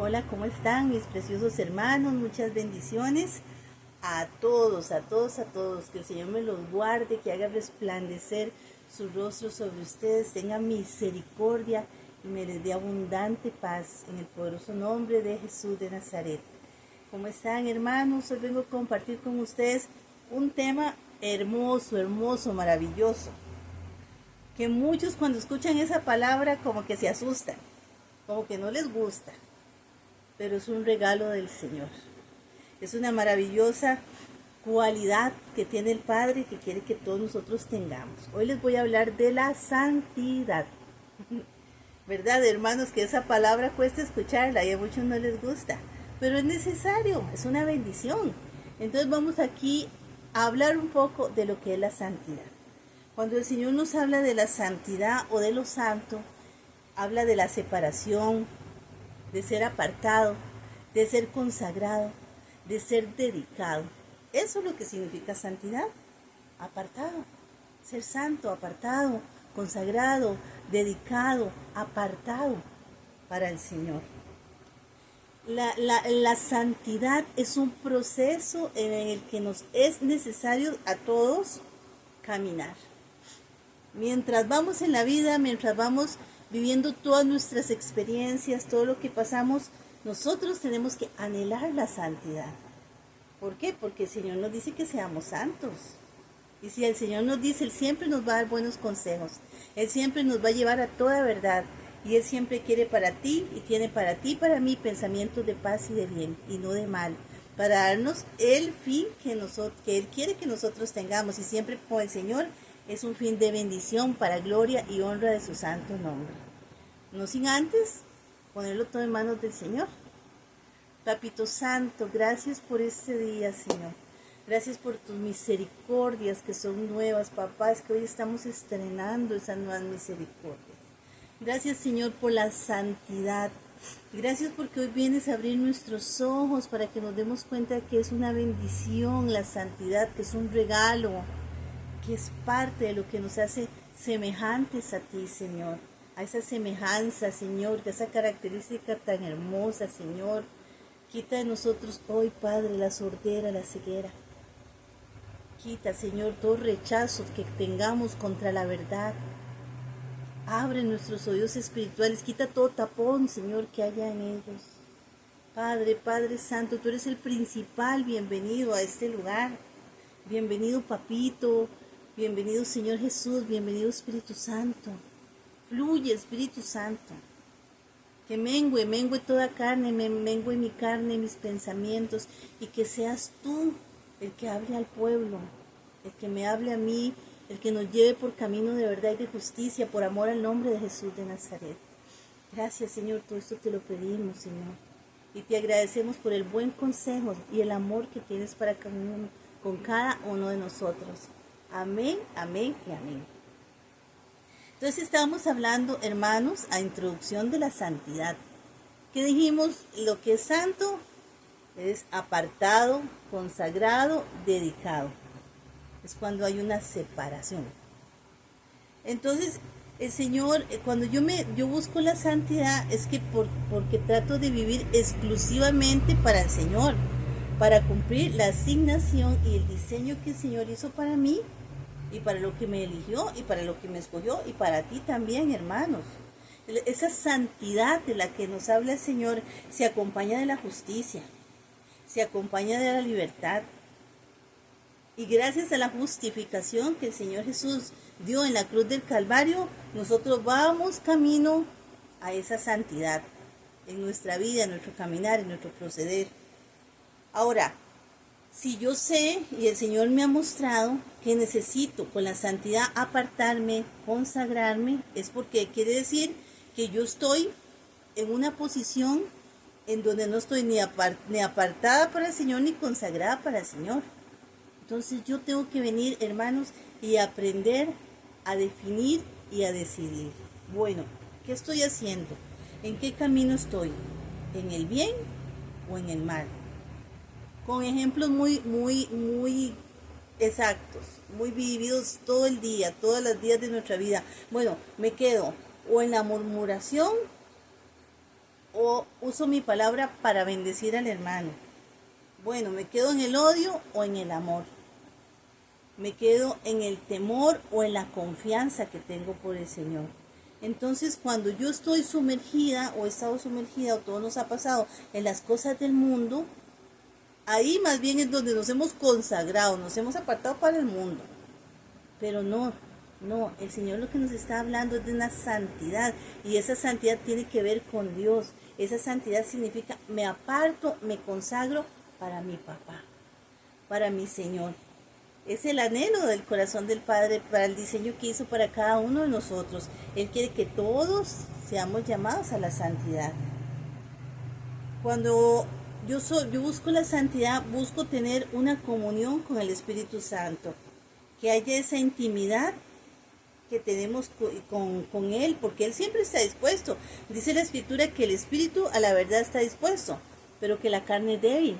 Hola, ¿cómo están mis preciosos hermanos? Muchas bendiciones a todos, a todos, a todos. Que el Señor me los guarde, que haga resplandecer su rostro sobre ustedes, tenga misericordia y me les dé abundante paz en el poderoso nombre de Jesús de Nazaret. ¿Cómo están, hermanos? Hoy vengo a compartir con ustedes un tema hermoso, hermoso, maravilloso. Que muchos cuando escuchan esa palabra como que se asustan, como que no les gusta. Pero es un regalo del Señor. Es una maravillosa cualidad que tiene el Padre que quiere que todos nosotros tengamos. Hoy les voy a hablar de la santidad. ¿Verdad, hermanos? Que esa palabra cuesta escucharla y a muchos no les gusta. Pero es necesario, es una bendición. Entonces vamos aquí a hablar un poco de lo que es la santidad. Cuando el Señor nos habla de la santidad o de lo santo, habla de la separación, de ser apartado, de ser consagrado, de ser dedicado. Eso es lo que significa santidad, apartado, ser santo, apartado, consagrado, dedicado, apartado para el Señor. La santidad es un proceso en el que nos es necesario a todos caminar. Mientras vamos en la vida, mientras vamos viviendo todas nuestras experiencias, todo lo que pasamos, nosotros tenemos que anhelar la santidad. ¿Por qué? Porque el Señor nos dice que seamos santos. Y si el Señor nos dice, Él siempre nos va a dar buenos consejos. Él siempre nos va a llevar a toda verdad. Y Él siempre quiere para ti y tiene para ti y para mí pensamientos de paz y de bien y no de mal. Para darnos el fin que Él quiere que nosotros tengamos. Y siempre con el Señor es un fin de bendición para gloria y honra de su santo nombre. No sin antes ponerlo todo en manos del Señor. Papito Santo, gracias por este día, Señor. Gracias por tus misericordias que son nuevas, papá. Es que hoy estamos estrenando esas nuevas misericordias. Gracias, Señor, por la santidad. Gracias porque hoy vienes a abrir nuestros ojos para que nos demos cuenta que es una bendición la santidad, que es un regalo, que es parte de lo que nos hace semejantes a ti, Señor. A esa semejanza, Señor, que esa característica tan hermosa, Señor. Quita de nosotros hoy, Padre, la sordera, la ceguera. Quita, Señor, todo rechazo que tengamos contra la verdad. Abre nuestros oídos espirituales, quita todo tapón, Señor, que haya en ellos. Padre, Padre Santo, tú eres el principal, bienvenido a este lugar. Bienvenido, Papito. Bienvenido, Señor Jesús. Bienvenido, Espíritu Santo. Fluye, Espíritu Santo. Que mengue toda carne, mengue mi carne, mis pensamientos, y que seas tú el que hable al pueblo, el que me hable a mí, el que nos lleve por camino de verdad y de justicia, por amor al nombre de Jesús de Nazaret. Gracias, Señor, todo esto te lo pedimos, Señor. Y te agradecemos por el buen consejo y el amor que tienes para con cada uno de nosotros. Amén, amén y amén. Entonces estábamos hablando, hermanos, a introducción de la santidad. Que dijimos, lo que es santo es apartado, consagrado, dedicado. Es cuando hay una separación. Entonces, el Señor, cuando yo busco la santidad, es que porque trato de vivir exclusivamente para el Señor, para cumplir la asignación y el diseño que el Señor hizo para mí, y para lo que me eligió, y para lo que me escogió, y para ti también, hermanos. Esa santidad de la que nos habla el Señor se acompaña de la justicia, se acompaña de la libertad. Y gracias a la justificación que el Señor Jesús dio en la cruz del Calvario, nosotros vamos camino a esa santidad en nuestra vida, en nuestro caminar, en nuestro proceder. Ahora, si yo sé y el Señor me ha mostrado que necesito con la santidad apartarme, consagrarme, es porque quiere decir que yo estoy en una posición en donde no estoy ni apartada para el Señor ni consagrada para el Señor. Entonces yo tengo que venir, hermanos, y aprender a definir y a decidir. Bueno, ¿qué estoy haciendo? ¿En qué camino estoy? ¿En el bien o en el mal? Con ejemplos muy exactos, muy vividos todo el día, todos los días de nuestra vida. Bueno, me quedo o en la murmuración o uso mi palabra para bendecir al hermano? Bueno, ¿me quedo en el odio o en el amor? ¿Me quedo en el temor o en la confianza que tengo por el Señor? Entonces, cuando yo estoy sumergida o he estado sumergida o todo nos ha pasado en las cosas del mundo, ahí más bien es donde nos hemos consagrado, nos hemos apartado para el mundo. Pero no, el Señor lo que nos está hablando es de una santidad, y esa santidad tiene que ver con Dios. Esa santidad significa me aparto, me consagro para mi papá, para mi Señor. Es el anhelo del corazón del Padre para el diseño que hizo para cada uno de nosotros. Él quiere que todos seamos llamados a la santidad. Cuando yo busco la santidad, busco tener una comunión con el Espíritu Santo, que haya esa intimidad que tenemos con Él, porque Él siempre está dispuesto. Dice la Escritura que el Espíritu a la verdad está dispuesto, pero que la carne es débil.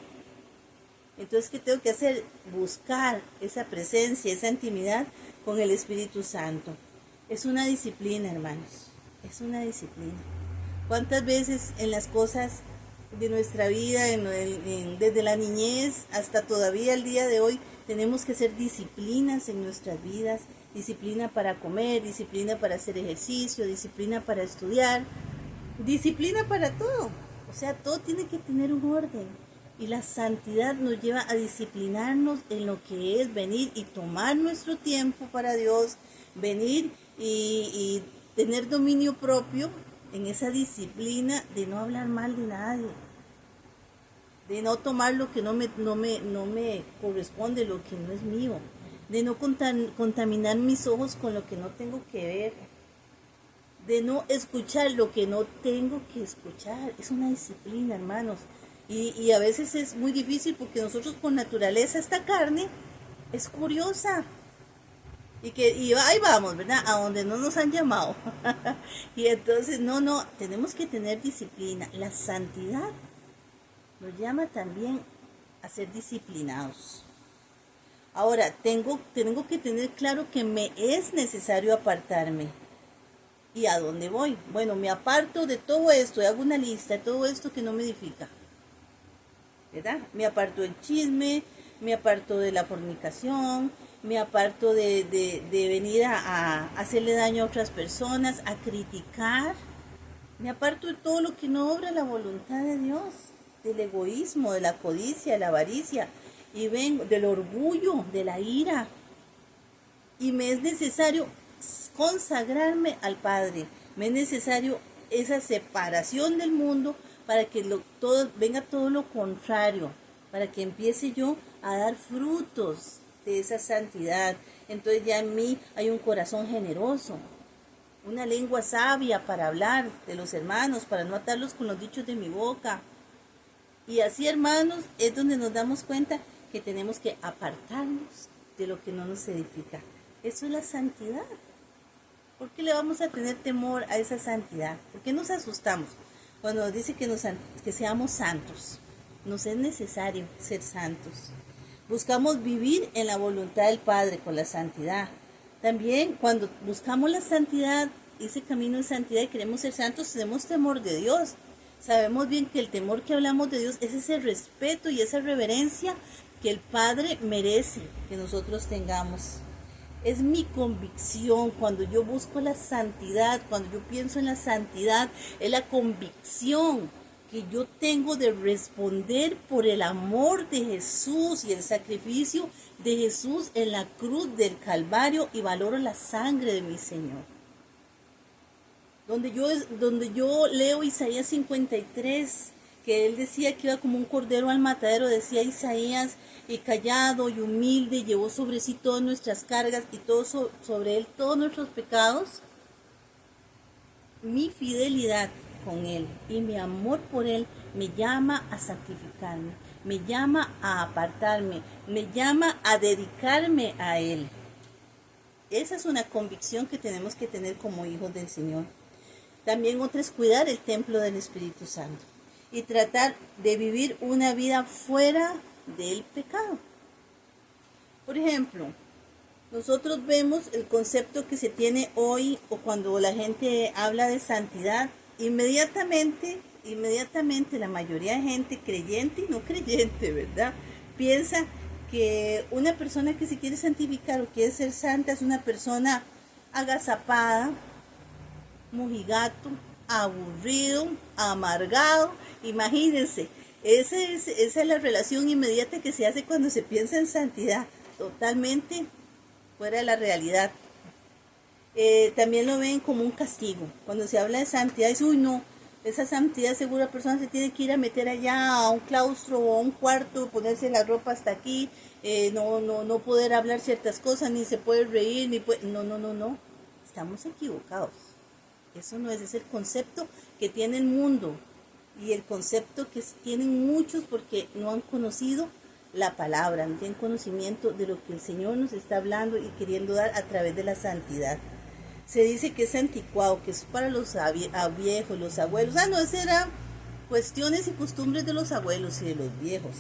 Entonces, ¿qué tengo que hacer? Buscar esa presencia, esa intimidad con el Espíritu Santo. Es una disciplina, hermanos, es una disciplina. ¿Cuántas veces en las cosas de nuestra vida, desde la niñez hasta todavía el día de hoy, tenemos que hacer disciplinas en nuestras vidas? Disciplina para comer, disciplina para hacer ejercicio, disciplina para estudiar, disciplina para todo. O sea, todo tiene que tener un orden. Y la santidad nos lleva a disciplinarnos en lo que es venir y tomar nuestro tiempo para Dios, venir y tener dominio propio en esa disciplina de no hablar mal de nadie, de no tomar lo que no me corresponde, lo que no es mío, de no contaminar mis ojos con lo que no tengo que ver, de no escuchar lo que no tengo que escuchar. Es una disciplina, hermanos. Y a veces es muy difícil porque nosotros por naturaleza, esta carne es curiosa. Y ahí vamos, ¿verdad? A donde no nos han llamado. Y entonces, tenemos que tener disciplina. La santidad nos llama también a ser disciplinados. Ahora, tengo que tener claro que me es necesario apartarme. ¿Y a dónde voy? Bueno, me aparto de todo esto, hago una lista de todo esto que no me edifica, ¿verdad? Me aparto del chisme, me aparto de la fornicación, me aparto de venir a hacerle daño a otras personas, a criticar. Me aparto de todo lo que no obra la voluntad de Dios, del egoísmo, de la codicia, de la avaricia, y vengo del orgullo, de la ira. Y me es necesario consagrarme al Padre, me es necesario esa separación del mundo para que venga todo lo contrario, para que empiece yo a dar frutos de esa santidad. Entonces ya en mí hay un corazón generoso, una lengua sabia para hablar de los hermanos, para no atarlos con los dichos de mi boca. Y así, hermanos, es donde nos damos cuenta que tenemos que apartarnos de lo que no nos edifica. Eso es la santidad. ¿Por qué le vamos a tener temor a esa santidad? ¿Por qué nos asustamos cuando nos dice que seamos santos? Nos es necesario ser santos. Buscamos vivir en la voluntad del Padre con la santidad. También cuando buscamos la santidad, ese camino de santidad y queremos ser santos, tenemos temor de Dios. Sabemos bien que el temor que hablamos de Dios es ese respeto y esa reverencia que el Padre merece que nosotros tengamos. Es mi convicción cuando yo busco la santidad, cuando yo pienso en la santidad, es la convicción que yo tengo de responder por el amor de Jesús y el sacrificio de Jesús en la cruz del Calvario, y valoro la sangre de mi Señor. Donde yo leo Isaías 53, que él decía que iba como un cordero al matadero, decía Isaías, y callado y humilde llevó sobre sí todas nuestras cargas y sobre él todos nuestros pecados. Mi fidelidad con él y mi amor por él me llama a sacrificarme, me llama a apartarme, me llama a dedicarme a él. Esa es una convicción que tenemos que tener como hijos del Señor. También otra es cuidar el templo del Espíritu Santo y tratar de vivir una vida fuera del pecado. Por ejemplo, nosotros vemos el concepto que se tiene hoy, o cuando la gente habla de santidad, inmediatamente inmediatamente la mayoría de gente, creyente y no creyente, ¿verdad?, piensa que una persona que se quiere santificar o quiere ser santa es una persona agazapada, mojigato, aburrido, amargado. Imagínense, esa es la relación inmediata que se hace cuando se piensa en santidad, totalmente fuera de la realidad. También lo ven como un castigo. Cuando se habla de santidad, es, uy, no, esa santidad seguro la persona se tiene que ir a meter allá a un claustro o a un cuarto, ponerse la ropa hasta aquí, no poder hablar ciertas cosas, ni se puede reír, ni puede... No, estamos equivocados. Eso no es el concepto que tiene el mundo y el concepto que tienen muchos porque no han conocido la palabra, no tienen conocimiento de lo que el Señor nos está hablando y queriendo dar a través de la santidad. Se dice que es anticuado, que es para los viejos, los abuelos. No, esas eran cuestiones y costumbres de los abuelos y de los viejos.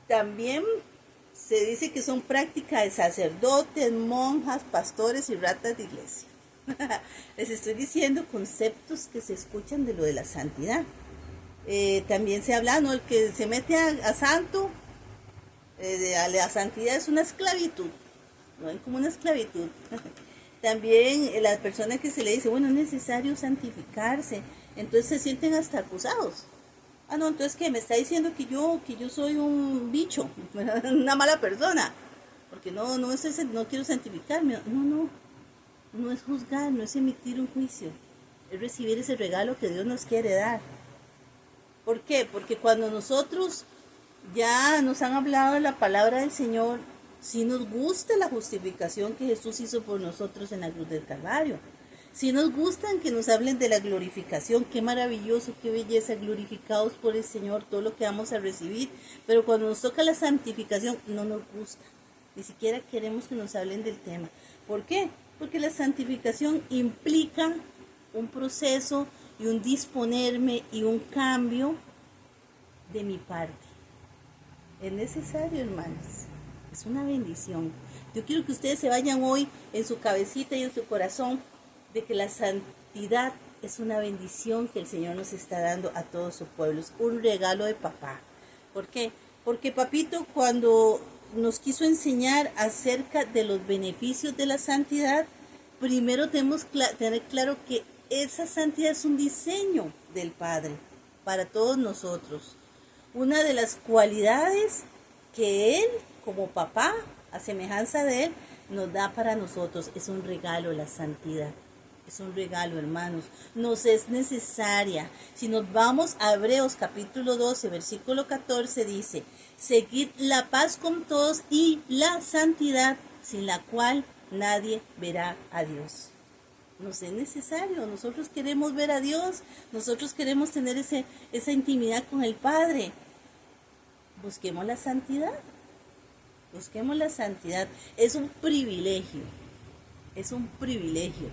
También se dice que son prácticas de sacerdotes, monjas, pastores y ratas de iglesia. Les estoy diciendo conceptos que se escuchan de lo de la santidad. También se habla, ¿no?, el que se mete a santo, a la santidad es una esclavitud, no es como una esclavitud. También la persona que se le dice, bueno, es necesario santificarse, entonces se sienten hasta acusados. No, entonces que me está diciendo que yo soy un bicho, una mala persona, porque no quiero santificarme. No es juzgar, no es emitir un juicio, es recibir ese regalo que Dios nos quiere dar. ¿Por qué? Porque cuando nosotros ya nos han hablado de la palabra del Señor, sí nos gusta la justificación que Jesús hizo por nosotros en la cruz del Calvario. Sí nos gustan que nos hablen de la glorificación, qué maravilloso, qué belleza, glorificados por el Señor, todo lo que vamos a recibir. Pero cuando nos toca la santificación, no nos gusta. Ni siquiera queremos que nos hablen del tema. ¿Por qué? Porque la santificación implica un proceso y un disponerme y un cambio de mi parte. Es necesario, hermanos. Es una bendición. Yo quiero que ustedes se vayan hoy en su cabecita y en su corazón de que la santidad es una bendición que el Señor nos está dando a todo su pueblo. Es un regalo de papá. ¿Por qué? Porque papito, cuando nos quiso enseñar acerca de los beneficios de la santidad, primero tenemos que tener claro que esa santidad es un diseño del Padre para todos nosotros. Una de las cualidades que Él, como papá, a semejanza de Él, nos da para nosotros. Es un regalo la santidad. Es un regalo, hermanos. Nos es necesaria. Si nos vamos a Hebreos capítulo 12, versículo 14, dice, seguid la paz con todos y la santidad, sin la cual nadie verá a Dios. Nos es necesario. Nosotros queremos ver a Dios. Nosotros queremos tener esa intimidad con el Padre. Busquemos la santidad. Busquemos la santidad. Es un privilegio. Es un privilegio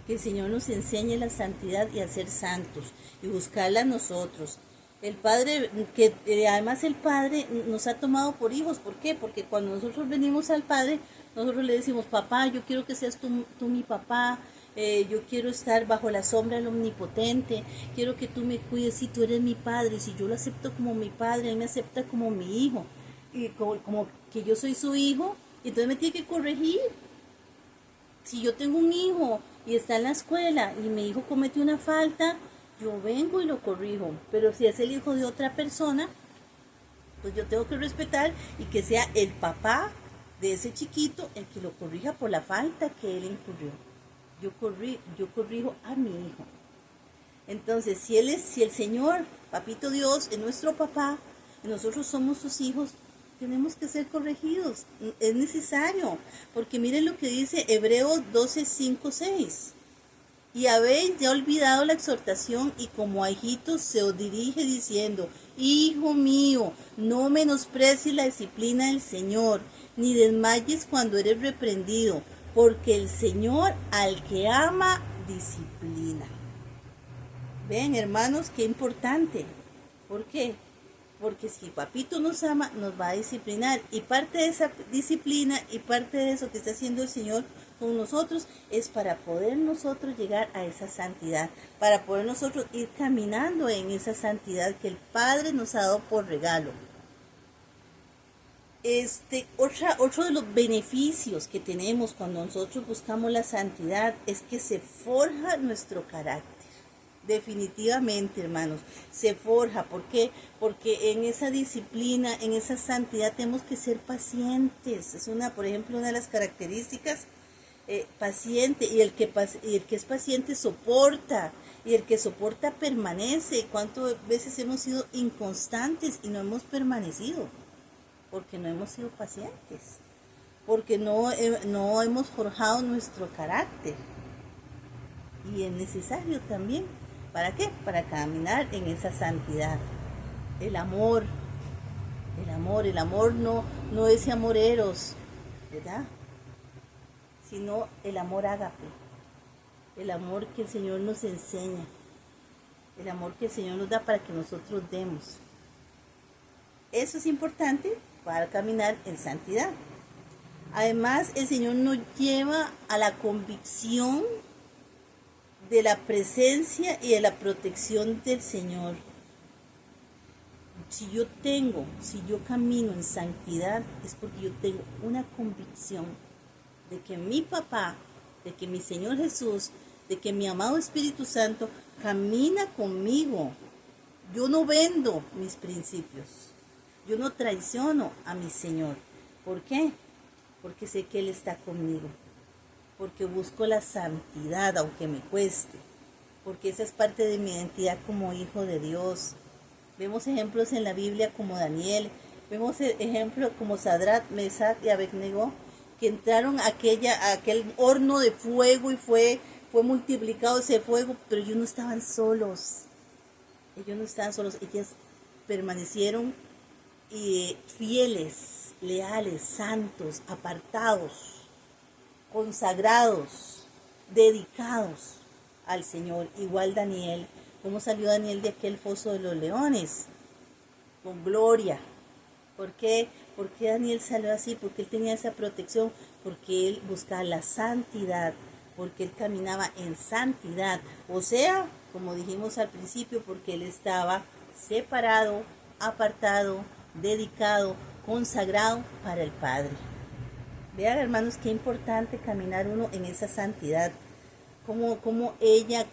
que el Señor nos enseñe la santidad y a ser santos y buscarla a nosotros. El Padre, que además el Padre nos ha tomado por hijos. ¿Por qué? Porque cuando nosotros venimos al Padre, nosotros le decimos, papá, yo quiero que seas tú mi papá. Yo quiero estar bajo la sombra del Omnipotente, quiero que tú me cuides, si tú eres mi padre, si yo lo acepto como mi padre, él me acepta como mi hijo, y como que yo soy su hijo, entonces me tiene que corregir. Si yo tengo un hijo y está en la escuela y mi hijo comete una falta, yo vengo y lo corrijo, pero si es el hijo de otra persona, pues yo tengo que respetar y que sea el papá de ese chiquito el que lo corrija por la falta que él incurrió. Yo corrijo a mi hijo. Entonces, si el Señor, papito Dios, es nuestro papá, y nosotros somos sus hijos, tenemos que ser corregidos. Es necesario, porque miren lo que dice Hebreos 12, 5, 6. Y habéis ya olvidado la exhortación y como a hijitos se os dirige diciendo, hijo mío, no menosprecies la disciplina del Señor, ni desmayes cuando eres reprendido, porque el Señor al que ama disciplina. Ven, hermanos, qué importante. ¿Por qué? Porque si papito nos ama, nos va a disciplinar. Y parte de esa disciplina y parte de eso que está haciendo el Señor con nosotros es para poder nosotros llegar a esa santidad, para poder nosotros ir caminando en esa santidad que el Padre nos ha dado por regalo. Otro de los beneficios que tenemos cuando nosotros buscamos la santidad es que se forja nuestro carácter. Definitivamente, hermanos, se forja. ¿Por qué? Porque en esa disciplina, en esa santidad tenemos que ser pacientes. Es por ejemplo, una de las características, paciente, y el que es paciente soporta, y el que soporta permanece. ¿Cuántas veces hemos sido inconstantes y no hemos permanecido? Porque no hemos sido pacientes, porque no hemos forjado nuestro carácter. Y es necesario también, ¿para qué? Para caminar en esa santidad. El amor no ese amor eros, ¿verdad? Sino el amor ágape, el amor que el Señor nos enseña, el amor que el Señor nos da para que nosotros demos. Eso es importante para caminar en santidad. Además, el Señor nos lleva a la convicción de la presencia y de la protección del Señor. Si yo camino en santidad, es porque yo tengo una convicción de que mi papá, de que mi Señor Jesús, de que mi amado Espíritu Santo camina conmigo. Yo no vendo mis principios. Yo no traiciono a mi Señor. ¿Por qué? Porque sé que Él está conmigo. Porque busco la santidad, aunque me cueste. Porque esa es parte de mi identidad como hijo de Dios. Vemos ejemplos en la Biblia como Daniel. Vemos ejemplos como Sadrach, Mesach y Abednego, que entraron a aquel horno de fuego y fue multiplicado ese fuego, pero ellos no estaban solos. Ellos permanecieron fieles, leales, santos, apartados, consagrados, dedicados al Señor. Igual Daniel. ¿Cómo salió Daniel de aquel foso de los leones? Con gloria. ¿Por qué? ¿Por qué Daniel salió así? Porque él tenía esa protección, porque él buscaba la santidad, porque él caminaba en santidad. O sea, como dijimos al principio, porque él estaba separado, apartado, dedicado, consagrado para el Padre. Vean, hermanos, qué importante caminar uno en esa santidad. Como con ella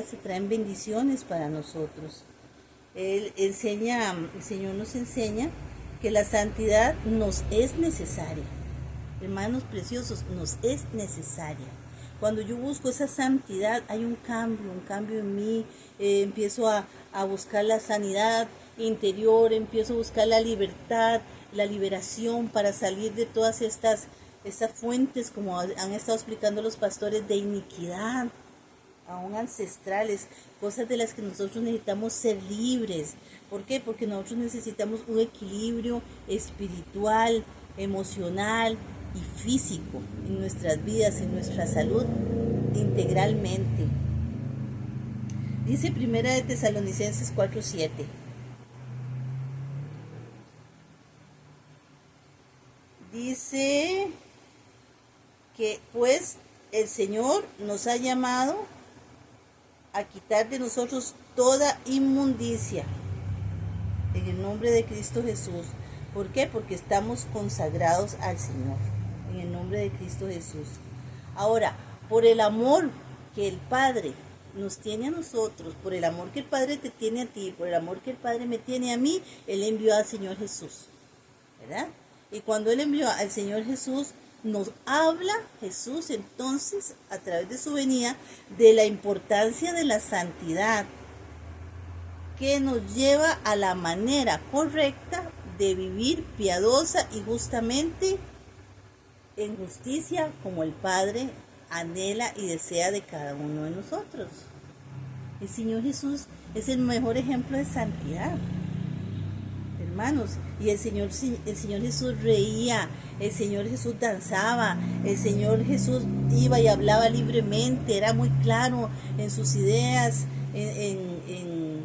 se traen bendiciones para nosotros. El Señor nos enseña que la santidad nos es necesaria. Hermanos preciosos, nos es necesaria. Cuando yo busco esa santidad, hay un cambio en mí. Empiezo a buscar la sanidad interior, empiezo a buscar la libertad, la liberación para salir de todas estas fuentes, como han estado explicando los pastores, de iniquidad, aún ancestrales, cosas de las que nosotros necesitamos ser libres. ¿Por qué? Porque nosotros necesitamos un equilibrio espiritual, emocional y físico en nuestras vidas, en nuestra salud integralmente. Dice Primera de Tesalonicenses 4:7. Dice que pues el Señor nos ha llamado a quitar de nosotros toda inmundicia en el nombre de Cristo Jesús. ¿Por qué? Porque estamos consagrados al Señor en el nombre de Cristo Jesús. Ahora, por el amor que el Padre nos tiene a nosotros, por el amor que el Padre te tiene a ti, por el amor que el Padre me tiene a mí, Él envió al Señor Jesús, ¿verdad? Y cuando Él envió al Señor Jesús, nos habla Jesús entonces, a través de su venida, de la importancia de la santidad, que nos lleva a la manera correcta de vivir piadosa y justamente en justicia, como el Padre anhela y desea de cada uno de nosotros. El Señor Jesús es el mejor ejemplo de santidad, hermanos. Y el Señor Jesús reía, el Señor Jesús danzaba, el Señor Jesús iba y hablaba libremente, era muy claro en sus ideas, en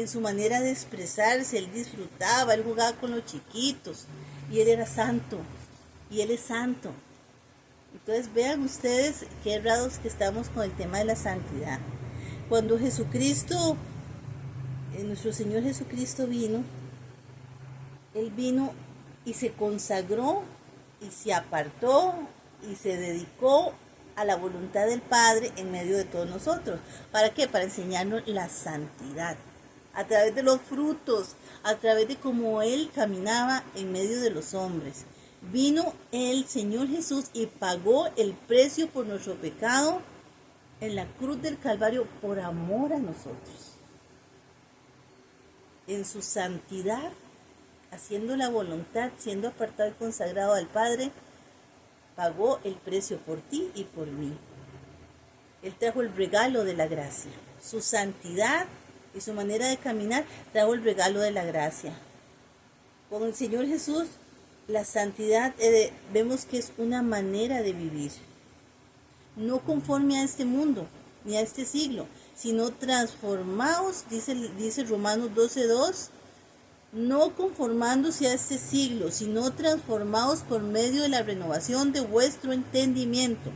su manera de expresarse. Él disfrutaba, él jugaba con los chiquitos, y Él era santo, y Él es santo. Entonces vean ustedes qué errados que estamos con el tema de la santidad. Cuando Jesucristo, nuestro Señor Jesucristo vino, Él vino y se consagró y se apartó y se dedicó a la voluntad del Padre en medio de todos nosotros. ¿Para qué? Para enseñarnos la santidad. A través de los frutos, a través de cómo Él caminaba en medio de los hombres. Vino el Señor Jesús y pagó el precio por nuestro pecado en la cruz del Calvario por amor a nosotros. En su santidad, haciendo la voluntad, siendo apartado y consagrado al Padre, pagó el precio por ti y por mí. Él trajo el regalo de la gracia. Su santidad y su manera de caminar trajo el regalo de la gracia. Con el Señor Jesús, la santidad vemos que es una manera de vivir. No conforme a este mundo, ni a este siglo, sino transformados, dice Romanos 12:2, no conformándose a este siglo, sino transformados por medio de la renovación de vuestro entendimiento,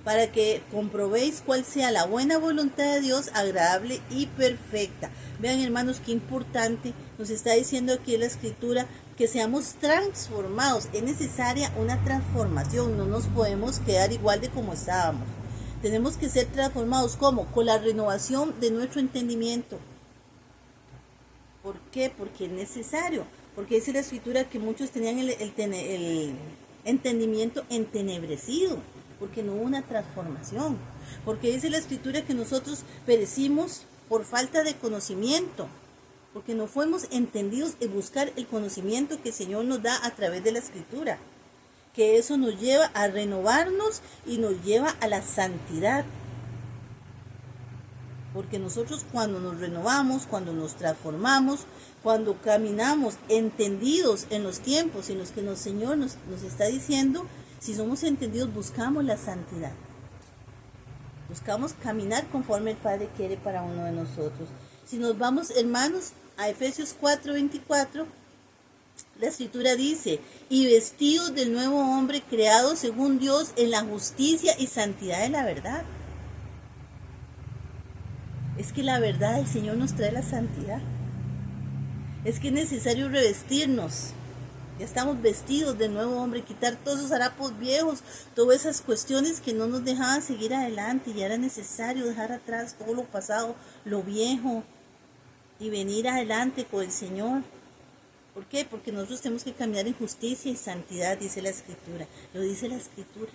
para que comprobéis cuál sea la buena voluntad de Dios, agradable y perfecta. Vean, hermanos, qué importante nos está diciendo aquí la Escritura, que seamos transformados. Es necesaria una transformación, no nos podemos quedar igual de como estábamos. Tenemos que ser transformados, ¿cómo? Con la renovación de nuestro entendimiento. ¿Por qué? Porque es necesario. Porque dice la Escritura que muchos tenían el entendimiento entenebrecido, porque no hubo una transformación. Porque dice la Escritura que nosotros perecimos por falta de conocimiento, porque no fuimos entendidos en buscar el conocimiento que el Señor nos da a través de la Escritura, que eso nos lleva a renovarnos y nos lleva a la santidad. Porque nosotros cuando nos renovamos, cuando nos transformamos, cuando caminamos entendidos en los tiempos en los que el Señor nos está diciendo, si somos entendidos, buscamos la santidad. Buscamos caminar conforme el Padre quiere para uno de nosotros. Si nos vamos, hermanos, a Efesios 4:24, la Escritura dice, y vestidos del nuevo hombre creado según Dios en la justicia y santidad de la verdad. Es que la verdad del Señor nos trae la santidad. Es que es necesario revestirnos. Ya estamos vestidos del nuevo hombre, quitar todos esos harapos viejos, todas esas cuestiones que no nos dejaban seguir adelante. Ya era necesario dejar atrás todo lo pasado, lo viejo, y venir adelante con el Señor. ¿Por qué? Porque nosotros tenemos que caminar en justicia y santidad, dice la Escritura. Lo dice la Escritura.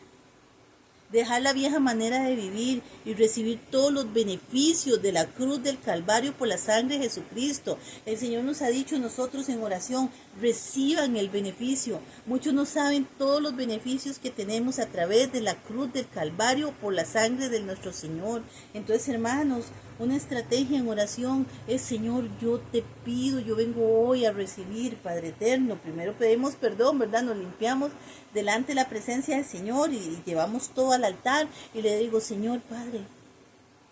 Dejar la vieja manera de vivir y recibir todos los beneficios de la cruz del Calvario por la sangre de Jesucristo. El Señor nos ha dicho nosotros en oración, reciban el beneficio. Muchos no saben todos los beneficios que tenemos a través de la cruz del Calvario por la sangre de nuestro Señor. Entonces, hermanos, una estrategia en oración es, Señor, yo te pido, yo vengo hoy a recibir, Padre eterno. Primero pedimos perdón, ¿verdad? Nos limpiamos delante de la presencia del Señor y llevamos todo al altar y le digo, Señor Padre,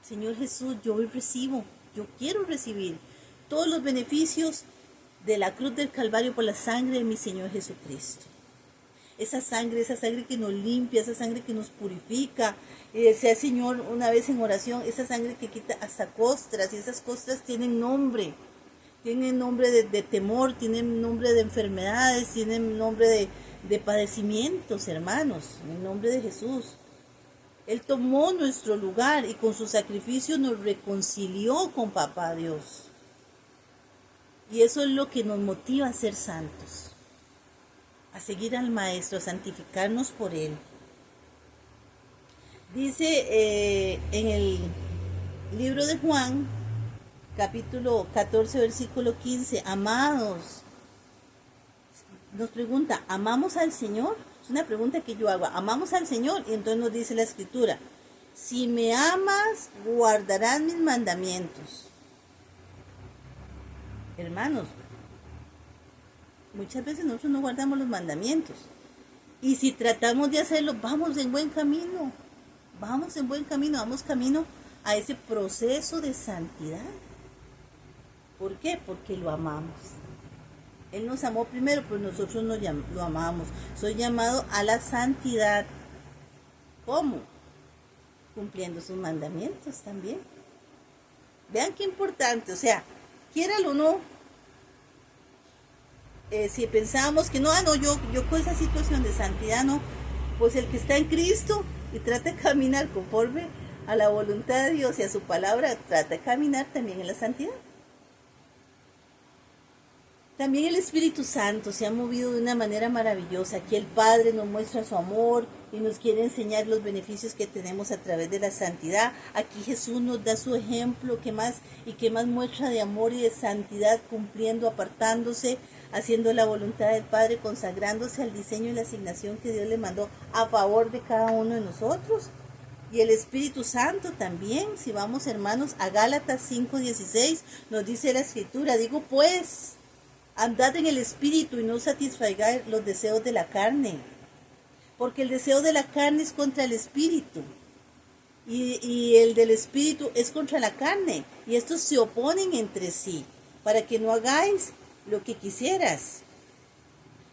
Señor Jesús, yo hoy recibo, yo quiero recibir todos los beneficios de la cruz del Calvario por la sangre de mi Señor Jesucristo. Esa sangre que nos limpia, esa sangre que nos purifica. Y decía el Señor una vez en oración, esa sangre que quita hasta costras, y esas costras tienen nombre de temor, tienen nombre de enfermedades, tienen nombre de padecimientos, hermanos, en el nombre de Jesús. Él tomó nuestro lugar y con su sacrificio nos reconcilió con Papá Dios. Y eso es lo que nos motiva a ser santos, a seguir al Maestro, a santificarnos por Él. Dice en el libro de Juan, capítulo 14, versículo 15, amados, nos pregunta, ¿amamos al Señor? Es una pregunta que yo hago, ¿amamos al Señor? Y entonces nos dice la Escritura, si me amas, guardarás mis mandamientos. Hermanos, muchas veces nosotros no guardamos los mandamientos. Y si tratamos de hacerlo, vamos en buen camino. Vamos camino a ese proceso de santidad. ¿Por qué? Porque lo amamos. Él nos amó primero, pero nosotros lo amamos. Soy llamado a la santidad. ¿Cómo? Cumpliendo sus mandamientos también. Vean qué importante, o sea, quiéralo o no, si pensábamos que no, yo con esa situación de santidad no, pues el que está en Cristo y trata de caminar conforme a la voluntad de Dios y a su palabra, trata de caminar también en la santidad. También el Espíritu Santo se ha movido de una manera maravillosa. Aquí el Padre nos muestra su amor y nos quiere enseñar los beneficios que tenemos a través de la santidad. Aquí Jesús nos da su ejemplo, que más muestra de amor y de santidad, cumpliendo, apartándose, haciendo la voluntad del Padre, consagrándose al diseño y la asignación que Dios le mandó a favor de cada uno de nosotros. Y el Espíritu Santo también, si vamos hermanos a Gálatas 5:16, nos dice la Escritura, digo pues, andad en el Espíritu y no satisfagáis los deseos de la carne, porque el deseo de la carne es contra el Espíritu, y el del Espíritu es contra la carne, y estos se oponen entre sí, para que no hagáis lo que quisieras.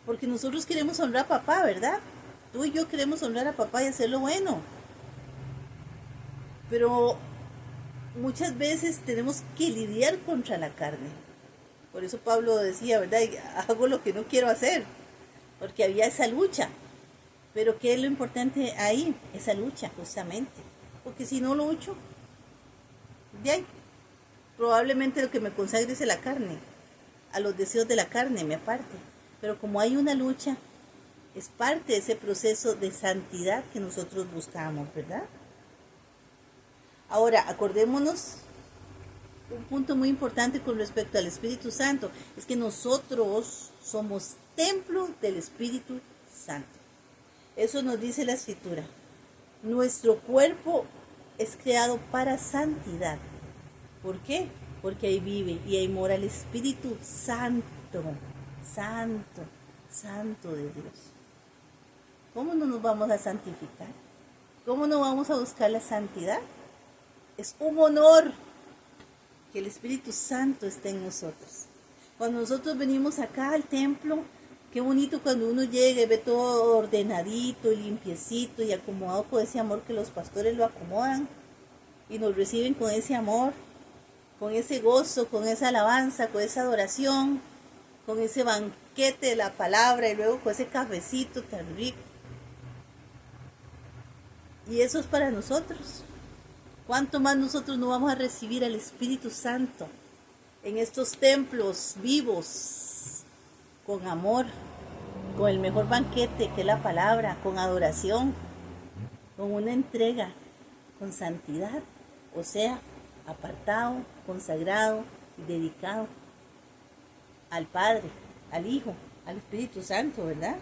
Porque nosotros queremos honrar a papá, ¿verdad? Tú y yo queremos honrar a papá y hacer lo bueno. Pero muchas veces tenemos que lidiar contra la carne. Por eso Pablo decía, ¿verdad? Hago lo que no quiero hacer, porque había esa lucha. Pero ¿qué es lo importante ahí? Esa lucha, justamente. Porque si no lucho, ya probablemente lo que me consagre es la carne, a los deseos de la carne me aparte. Pero como hay una lucha, es parte de ese proceso de santidad que nosotros buscamos, ¿verdad? Ahora, acordémonos un punto muy importante con respecto al Espíritu Santo, es que nosotros somos templo del Espíritu Santo. Eso nos dice la Escritura. Nuestro cuerpo es creado para santidad. ¿Por qué? Porque ahí vive y ahí mora el Espíritu Santo, Santo, Santo de Dios. ¿Cómo no nos vamos a santificar? ¿Cómo no vamos a buscar la santidad? Es un honor que el Espíritu Santo esté en nosotros. Cuando nosotros venimos acá al templo, qué bonito cuando uno llega y ve todo ordenadito y limpiecito y acomodado con ese amor que los pastores lo acomodan y nos reciben con ese amor, con ese gozo, con esa alabanza, con esa adoración, con ese banquete de la palabra y luego con ese cafecito tan rico. Y eso es para nosotros. ¿Cuánto más nosotros no vamos a recibir al Espíritu Santo en estos templos vivos, con amor, con el mejor banquete que es la palabra, con adoración, con una entrega, con santidad, o sea, apartado, consagrado y dedicado al Padre, al Hijo, al Espíritu Santo, ¿verdad?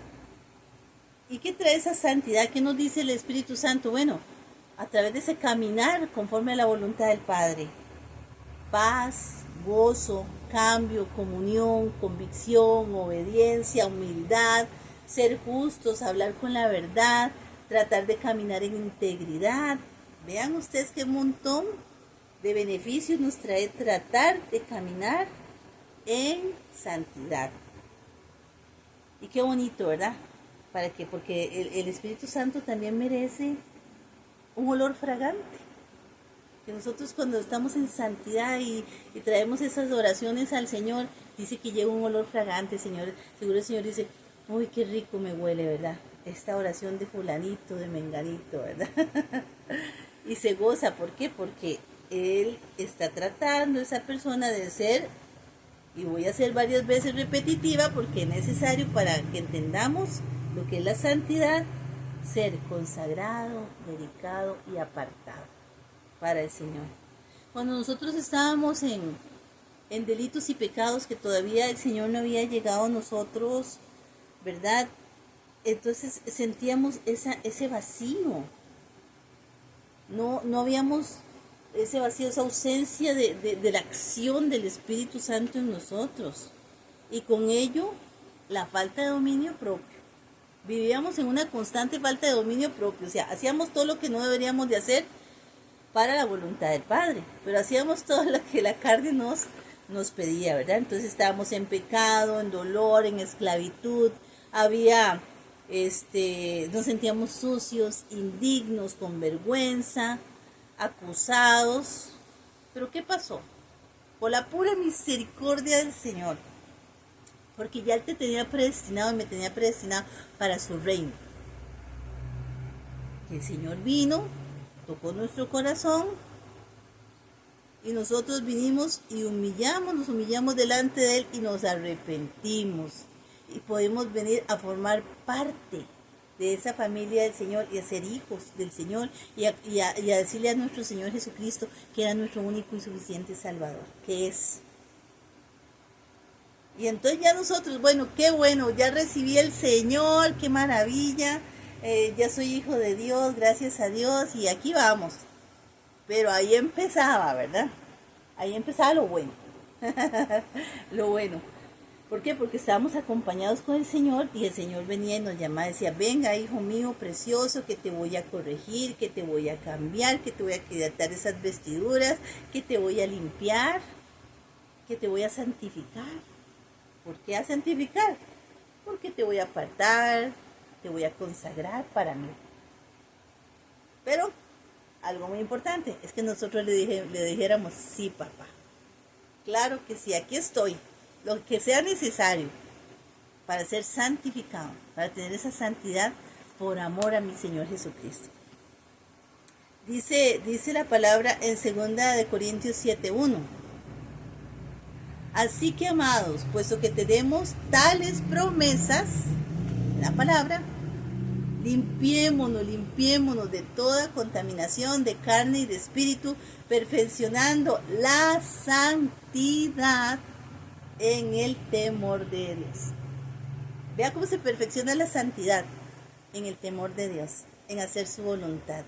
¿Y qué trae esa santidad? ¿Qué nos dice el Espíritu Santo? Bueno, a través de ese caminar conforme a la voluntad del Padre. Paz, gozo, cambio, comunión, convicción, obediencia, humildad, ser justos, hablar con la verdad, tratar de caminar en integridad. Vean ustedes qué montón de beneficios nos trae tratar de caminar en santidad. Y qué bonito, ¿verdad? ¿Para qué? Porque el Espíritu Santo también merece un olor fragante. Que nosotros cuando estamos en santidad y traemos esas oraciones al Señor, dice que llega un olor fragante, Señor. Seguro el Señor dice, uy, qué rico me huele, ¿verdad? Esta oración de fulanito, de menganito, ¿verdad? Y se goza, ¿por qué? Porque Él está tratando a esa persona de ser, y voy a ser varias veces repetitiva porque es necesario para que entendamos lo que es la santidad, ser consagrado, dedicado y apartado para el Señor. Cuando nosotros estábamos en delitos y pecados que todavía el Señor no había llegado a nosotros, ¿verdad? Entonces sentíamos ese vacío. No habíamos ese vacío, esa ausencia de la acción del Espíritu Santo en nosotros. Y con ello, la falta de dominio propio. Vivíamos en una constante falta de dominio propio, o sea, hacíamos todo lo que no deberíamos de hacer para la voluntad del Padre, pero hacíamos todo lo que la carne nos pedía, ¿verdad? Entonces estábamos en pecado, en dolor, en esclavitud, había nos sentíamos sucios, indignos, con vergüenza, acusados. Pero ¿qué pasó? Por la pura misericordia del Señor, porque ya Él te tenía predestinado y me tenía predestinado para su reino. El Señor vino, tocó nuestro corazón y nosotros vinimos y nos humillamos delante de Él y nos arrepentimos. Y podemos venir a formar parte de esa familia del Señor y a ser hijos del Señor y a decirle a nuestro Señor Jesucristo que era nuestro único y suficiente Salvador, que es. Y entonces ya nosotros, bueno, qué bueno, ya recibí el Señor, qué maravilla, ya soy hijo de Dios, gracias a Dios, y aquí vamos. Pero ahí empezaba, ¿verdad? Ahí empezaba lo bueno. Lo bueno. ¿Por qué? Porque estábamos acompañados con el Señor y el Señor venía y nos llamaba y decía, venga, hijo mío precioso, que te voy a corregir, que te voy a cambiar, que te voy a quitar esas vestiduras, que te voy a limpiar, que te voy a santificar. ¿Por qué a santificar? Porque te voy a apartar, te voy a consagrar para mí. Pero algo muy importante es que nosotros le dijéramos, sí, papá. Claro que sí, aquí estoy. Lo que sea necesario para ser santificado, para tener esa santidad por amor a mi Señor Jesucristo. Dice la palabra en 2 Corintios 7:1. Así que, amados, puesto que tenemos tales promesas, la palabra, limpiémonos de toda contaminación de carne y de espíritu, perfeccionando la santidad en el temor de Dios. Vea cómo se perfecciona la santidad en el temor de Dios, en hacer su voluntad,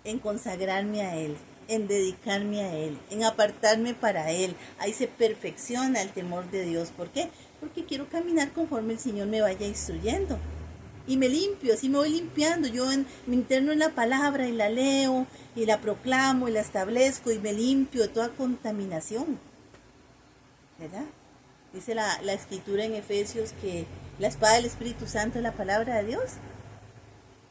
en consagrarme a Él, en dedicarme a Él, en apartarme para Él. Ahí se perfecciona el temor de Dios. ¿Por qué? Porque quiero caminar conforme el Señor me vaya instruyendo. Y me limpio, así me voy limpiando. Yo me interno en la palabra y la leo y la proclamo y la establezco y me limpio de toda contaminación. ¿Verdad? Dice la escritura en Efesios que la espada del Espíritu Santo es la palabra de Dios.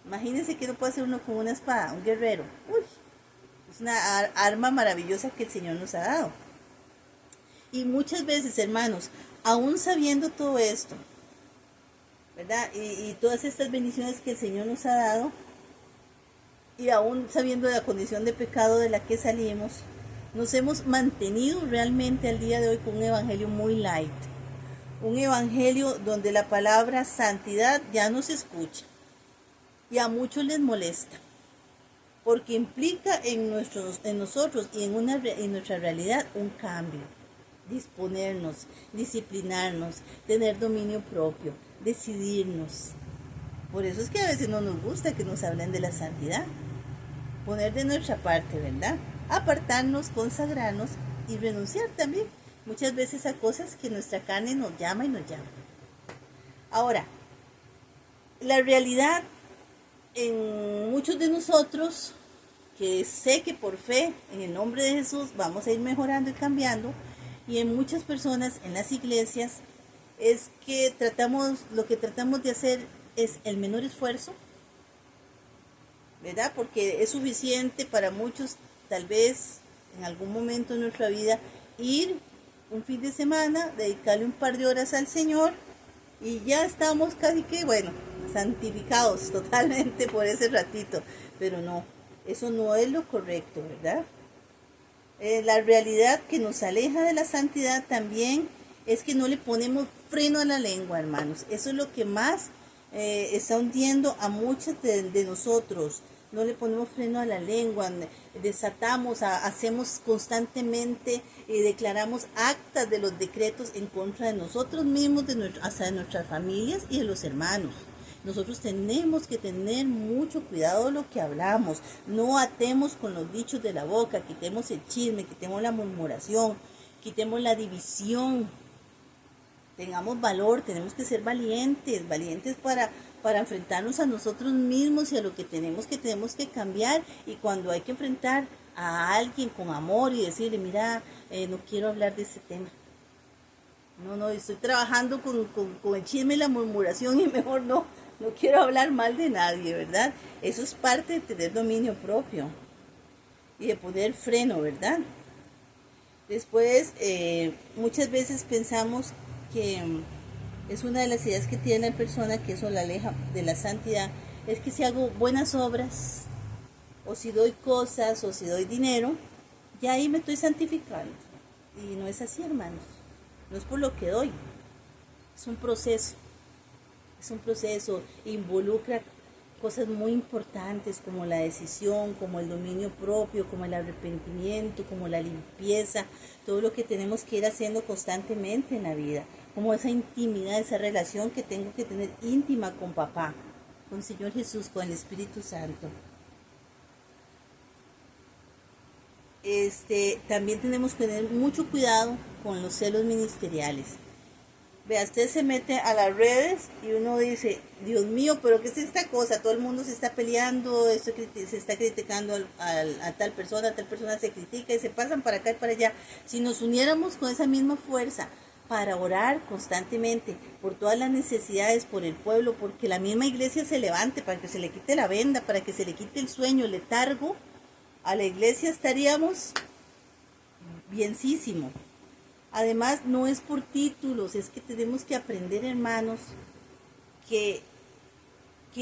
Imagínense que no puede hacer uno con una espada, un guerrero. Uy, es una arma maravillosa que el Señor nos ha dado. Y muchas veces, hermanos, aún sabiendo todo esto, ¿verdad? Y todas estas bendiciones que el Señor nos ha dado, y aún sabiendo de la condición de pecado de la que salimos, nos hemos mantenido realmente al día de hoy con un evangelio muy light. Un evangelio donde la palabra santidad ya no se escucha. Y a muchos les molesta. Porque implica en nosotros y en nuestra realidad un cambio. Disponernos, disciplinarnos, tener dominio propio, decidirnos. Por eso es que a veces no nos gusta que nos hablen de la santidad. Poner de nuestra parte, ¿verdad? Apartarnos, consagrarnos y renunciar también muchas veces a cosas que nuestra carne nos llama y nos llama. Ahora, la realidad en muchos de nosotros, que sé que por fe, en el nombre de Jesús, vamos a ir mejorando y cambiando, y en muchas personas, en las iglesias, es que lo que tratamos de hacer es el menor esfuerzo, ¿verdad? Porque es suficiente para muchos, tal vez en algún momento de nuestra vida, ir un fin de semana, dedicarle un par de horas al Señor y ya estamos casi que, bueno, santificados totalmente por ese ratito. Pero no, eso no es lo correcto, ¿verdad? La realidad que nos aleja de la santidad también es que no le ponemos freno a la lengua, hermanos. Eso es lo que más está hundiendo a muchos de nosotros. No le ponemos freno a la lengua, desatamos, hacemos constantemente y declaramos actas de los decretos en contra de nosotros mismos, hasta de nuestras familias y de los hermanos. Nosotros tenemos que tener mucho cuidado de lo que hablamos. No atemos con los dichos de la boca, quitemos el chisme, quitemos la murmuración, quitemos la división. Tengamos valor, tenemos que ser valientes para enfrentarnos a nosotros mismos y a lo que tenemos que cambiar. Y cuando hay que enfrentar a alguien con amor y decirle, mira, no quiero hablar de ese tema. No, estoy trabajando con el chisme y la murmuración y mejor no no quiero hablar mal de nadie, ¿verdad? Eso es parte de tener dominio propio y de poner freno, ¿verdad? Después, muchas veces pensamos que es una de las ideas que tiene la persona que eso la aleja de la santidad, es que si hago buenas obras, o si doy cosas, o si doy dinero, ya ahí me estoy santificando. Y no es así, hermanos. No es por lo que doy. Es un proceso. Es un proceso. Involucra cosas muy importantes como la decisión, como el dominio propio, como el arrepentimiento, como la limpieza, todo lo que tenemos que ir haciendo constantemente en la vida, como esa intimidad, esa relación que tengo que tener íntima con papá, con el Señor Jesús, con el Espíritu Santo. También tenemos que tener mucho cuidado con los celos ministeriales. Vea, usted se mete a las redes y uno dice, Dios mío, pero ¿qué es esta cosa? Todo el mundo se está peleando, se está criticando a tal persona se critica y se pasan para acá y para allá. Si nos uniéramos con esa misma fuerza para orar constantemente por todas las necesidades, por el pueblo, porque la misma iglesia se levante, para que se le quite la venda, para que se le quite el sueño, el letargo, a la iglesia estaríamos bienísimo. Además, no es por títulos, es que tenemos que aprender, hermanos, que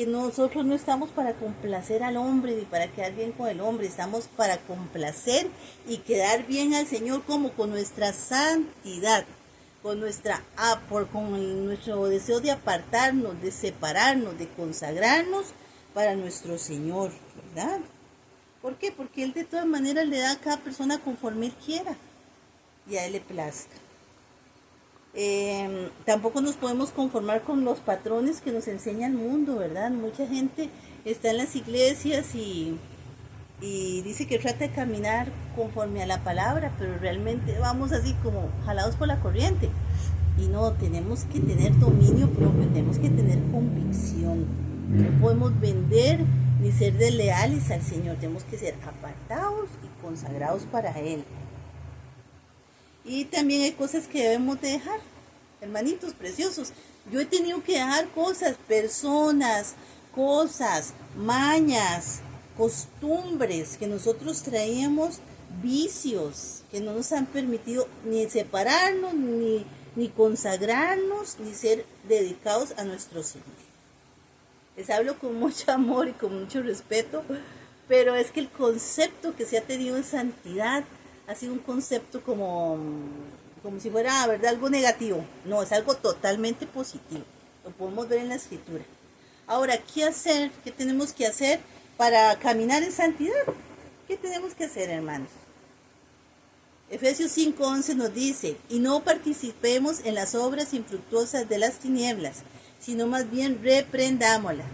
nosotros no estamos para complacer al hombre ni para quedar bien con el hombre, estamos para complacer y quedar bien al Señor, como con nuestra santidad, con nuestro deseo de apartarnos, de separarnos, de consagrarnos para nuestro Señor, ¿verdad? ¿Por qué? Porque Él de todas maneras le da a cada persona conforme Él quiera y a Él le plazca. Tampoco nos podemos conformar con los patrones que nos enseña el mundo, ¿verdad? Mucha gente está en las iglesias y dice que trata de caminar conforme a la palabra, pero realmente vamos así como jalados por la corriente. Y no, tenemos que tener dominio propio, tenemos que tener convicción. No podemos vender ni ser desleales al Señor, tenemos que ser apartados y consagrados para Él. Y también hay cosas que debemos de dejar, hermanitos preciosos. Yo he tenido que dejar cosas, personas, cosas, mañas, costumbres que nosotros traíamos, vicios que no nos han permitido ni separarnos, ni consagrarnos, ni ser dedicados a nuestro Señor. Les hablo con mucho amor y con mucho respeto, pero es que el concepto que se ha tenido en santidad ha sido un concepto como si fuera, ¿verdad?, algo negativo. No, es algo totalmente positivo. Lo podemos ver en la Escritura. Ahora, ¿qué hacer? ¿Qué tenemos que hacer para caminar en santidad? ¿Qué tenemos que hacer, hermanos? Efesios 5:11 nos dice, y no participemos en las obras infructuosas de las tinieblas, sino más bien reprendámoslas.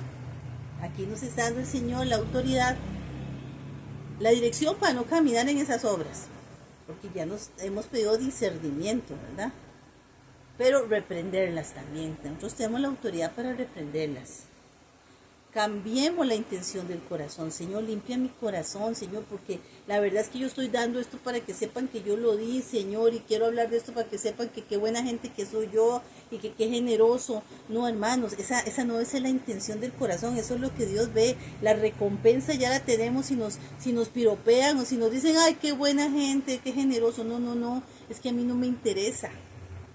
Aquí nos está dando el Señor la autoridad, la dirección para no caminar en esas obras, porque ya nos hemos pedido discernimiento, ¿verdad? Pero reprenderlas también. Nosotros tenemos la autoridad para reprenderlas. Cambiemos la intención del corazón. Señor, limpia mi corazón, Señor, porque la verdad es que yo estoy dando esto para que sepan que yo lo di, Señor, y quiero hablar de esto para que sepan que qué buena gente que soy yo y que qué generoso. No, hermanos, esa no es la intención del corazón, eso es lo que Dios ve. La recompensa ya la tenemos si nos piropean o si nos dicen, ay, qué buena gente, qué generoso. No, es que a mí no me interesa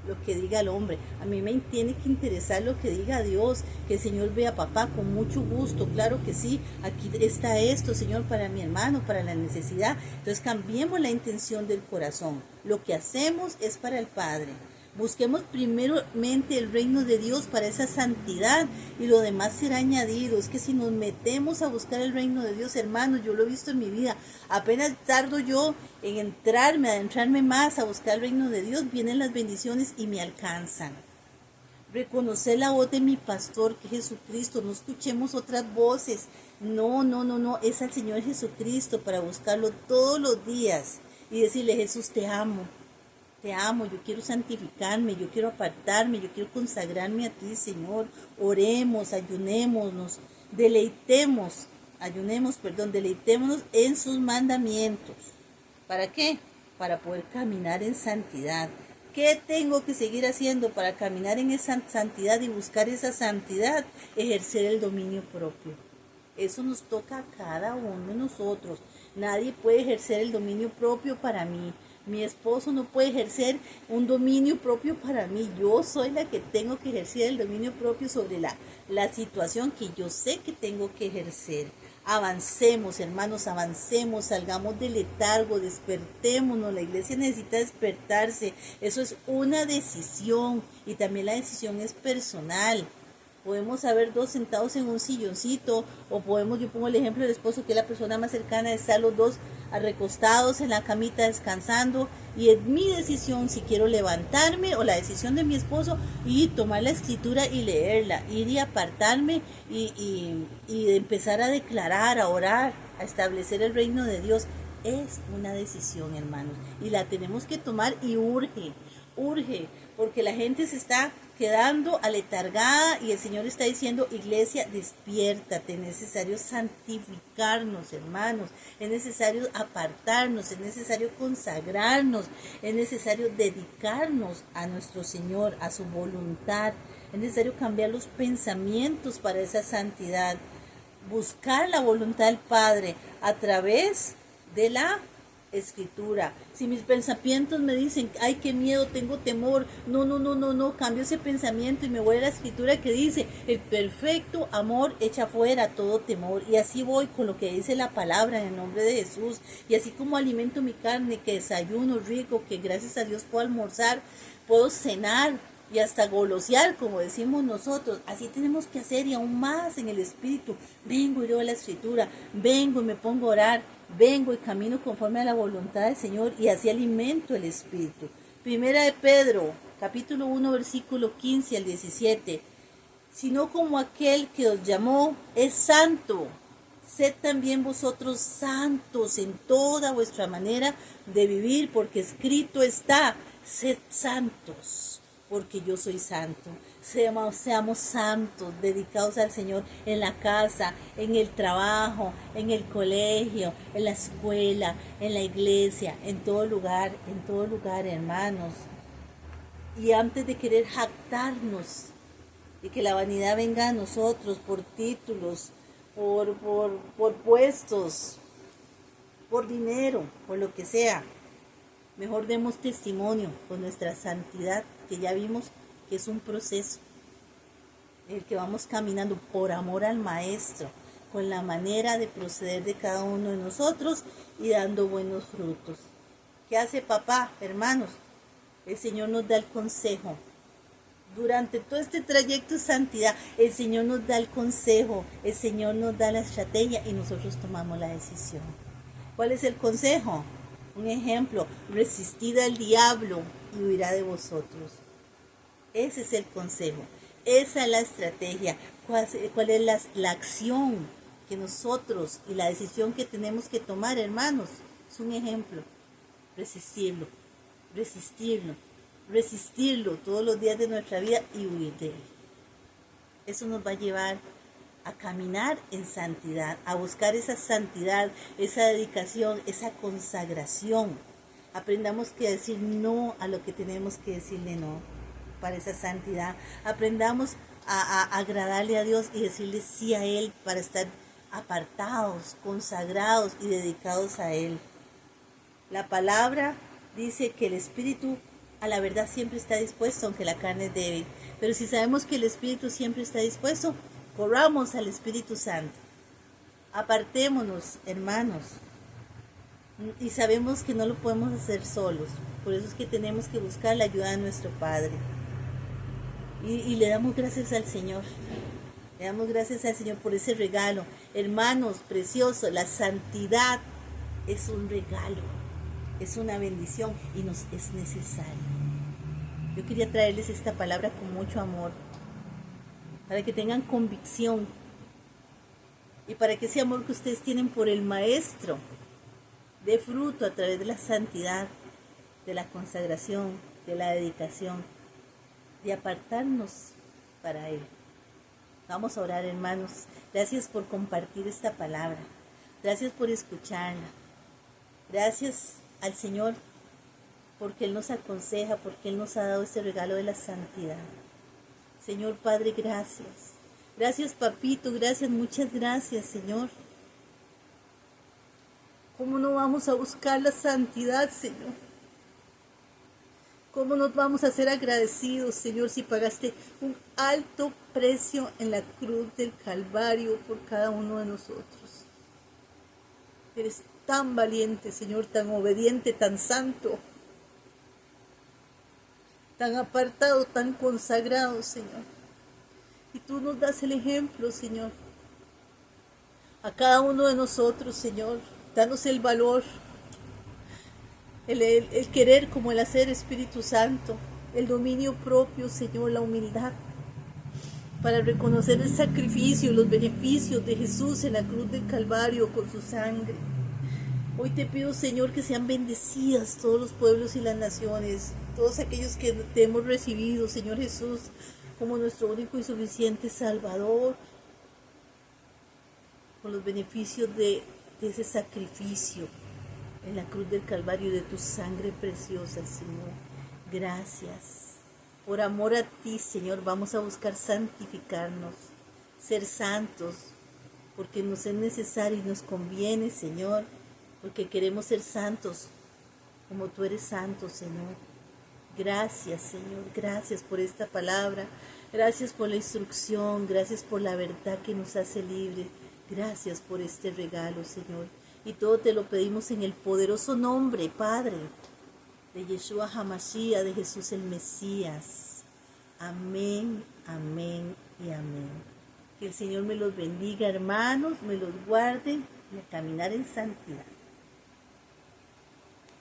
lo que diga el hombre, a mí me tiene que interesar lo que diga Dios, que el Señor vea, papá, con mucho gusto, claro que sí, aquí está esto, Señor, para mi hermano, para la necesidad. Entonces cambiemos la intención del corazón, lo que hacemos es para el Padre. Busquemos primeramente el reino de Dios para esa santidad y lo demás será añadido. Es que si nos metemos a buscar el reino de Dios, hermanos, yo lo he visto en mi vida, apenas tardo yo en adentrarme más a buscar el reino de Dios, vienen las bendiciones y me alcanzan. Reconocer la voz de mi pastor, que es Jesucristo, no escuchemos otras voces, no, es al Señor Jesucristo, para buscarlo todos los días y decirle, Jesús, te amo, yo quiero santificarme, yo quiero apartarme, yo quiero consagrarme a ti, Señor. Oremos, ayunémonos, deleitémonos en sus mandamientos. ¿Para qué? Para poder caminar en santidad. ¿Qué tengo que seguir haciendo para caminar en esa santidad y buscar esa santidad? Ejercer el dominio propio. Eso nos toca a cada uno de nosotros. Nadie puede ejercer el dominio propio para mí. Mi esposo no puede ejercer un dominio propio para mí. Yo soy la que tengo que ejercer el dominio propio sobre la situación que yo sé que tengo que ejercer. Avancemos, hermanos, avancemos, salgamos del letargo, despertémonos. La iglesia necesita despertarse. Eso es una decisión y también la decisión es personal. Podemos haber dos sentados en un silloncito o podemos, yo pongo el ejemplo del esposo que es la persona más cercana, de estar los dos recostados en la camita descansando y es mi decisión si quiero levantarme o la decisión de mi esposo y tomar la escritura y leerla, ir y apartarme y empezar a declarar, a orar, a establecer el reino de Dios. Es una decisión, hermanos, y la tenemos que tomar y urge, porque la gente se está quedando aletargada y el Señor está diciendo, iglesia, despiértate, es necesario santificarnos, hermanos, es necesario apartarnos, es necesario consagrarnos, es necesario dedicarnos a nuestro Señor, a su voluntad, es necesario cambiar los pensamientos para esa santidad, buscar la voluntad del Padre a través de la escritura. Si mis pensamientos me dicen, ay, qué miedo, tengo temor, no, cambio ese pensamiento y me voy a la escritura que dice, el perfecto amor echa fuera todo temor. Y así voy con lo que dice la palabra en el nombre de Jesús. Y así como alimento mi carne, que desayuno rico, que gracias a Dios puedo almorzar, puedo cenar y hasta golosear, como decimos nosotros. Así tenemos que hacer y aún más en el Espíritu. Vengo y leo la escritura, vengo y me pongo a orar, vengo y camino conforme a la voluntad del Señor y así alimento el Espíritu. Primera de Pedro, capítulo 1, versículo 15 al 17. Sino como aquel que os llamó es santo, sed también vosotros santos en toda vuestra manera de vivir, porque escrito está, sed santos, porque yo soy santo. Seamos santos, dedicados al Señor en la casa, en el trabajo, en el colegio, en la escuela, en la iglesia, en todo lugar, hermanos. Y antes de querer jactarnos y que la vanidad venga a nosotros por títulos, por puestos, por dinero, por lo que sea, mejor demos testimonio con nuestra santidad, que ya vimos que es un proceso, el que vamos caminando por amor al Maestro, con la manera de proceder de cada uno de nosotros y dando buenos frutos. ¿Qué hace papá, hermanos? El Señor nos da el consejo. Durante todo este trayecto de santidad, el Señor nos da el consejo, el Señor nos da la estrategia y nosotros tomamos la decisión. ¿Cuál es el consejo? Un ejemplo, resistid al diablo y huirá de vosotros. Ese es el consejo, esa es la estrategia, cuál es la acción que nosotros y la decisión que tenemos que tomar, hermanos. Es un ejemplo, resistirlo, resistirlo todos los días de nuestra vida y huir de él. Eso nos va a llevar a caminar en santidad, a buscar esa santidad, esa dedicación, esa consagración. Aprendamos que decir no a lo que tenemos que decirle no para esa santidad. Aprendamos a agradarle a Dios y decirle sí a Él para estar apartados, consagrados y dedicados a Él. La palabra dice que el Espíritu a la verdad siempre está dispuesto, aunque la carne es débil. Pero si sabemos que el Espíritu siempre está dispuesto, corramos al Espíritu Santo. Apartémonos, hermanos. Y sabemos que no lo podemos hacer solos. Por eso es que tenemos que buscar la ayuda de nuestro Padre. Y le damos gracias al Señor. Le damos gracias al Señor por ese regalo. Hermanos, preciosos, la santidad es un regalo. Es una bendición y nos es necesario. Yo quería traerles esta palabra con mucho amor, para que tengan convicción y para que ese amor que ustedes tienen por el Maestro dé fruto a través de la santidad, de la consagración, de la dedicación, de apartarnos para Él. Vamos a orar, hermanos. Gracias por compartir esta palabra. Gracias por escucharla. Gracias al Señor porque Él nos aconseja, porque Él nos ha dado ese regalo de la santidad. Señor Padre, gracias. Gracias, papito, gracias, muchas gracias, Señor. ¿Cómo no vamos a buscar la santidad, Señor? ¿Cómo nos vamos a ser agradecidos, Señor, si pagaste un alto precio en la cruz del Calvario por cada uno de nosotros? Eres tan valiente, Señor, tan obediente, tan santo, tan apartado, tan consagrado, Señor. Y tú nos das el ejemplo, Señor. A cada uno de nosotros, Señor, danos el valor, el querer como el hacer, Espíritu Santo, el dominio propio, Señor, la humildad, para reconocer el sacrificio, los beneficios de Jesús en la cruz del Calvario con su sangre. Hoy te pido, Señor, que sean bendecidas todos los pueblos y las naciones, todos aquellos que te hemos recibido, Señor Jesús, como nuestro único y suficiente Salvador, con los beneficios de ese sacrificio en la cruz del Calvario, de tu sangre preciosa, Señor. Gracias. Por amor a ti, Señor, vamos a buscar santificarnos, ser santos, porque nos es necesario y nos conviene, Señor, porque queremos ser santos, como tú eres santo, Señor. Gracias, Señor, gracias por esta palabra, gracias por la instrucción, gracias por la verdad que nos hace libres, gracias por este regalo, Señor. Y todo te lo pedimos en el poderoso nombre, Padre, de Yeshua HaMashiach, de Jesús el Mesías. Amén, amén y amén. Que el Señor me los bendiga, hermanos, me los guarde y a caminar en santidad.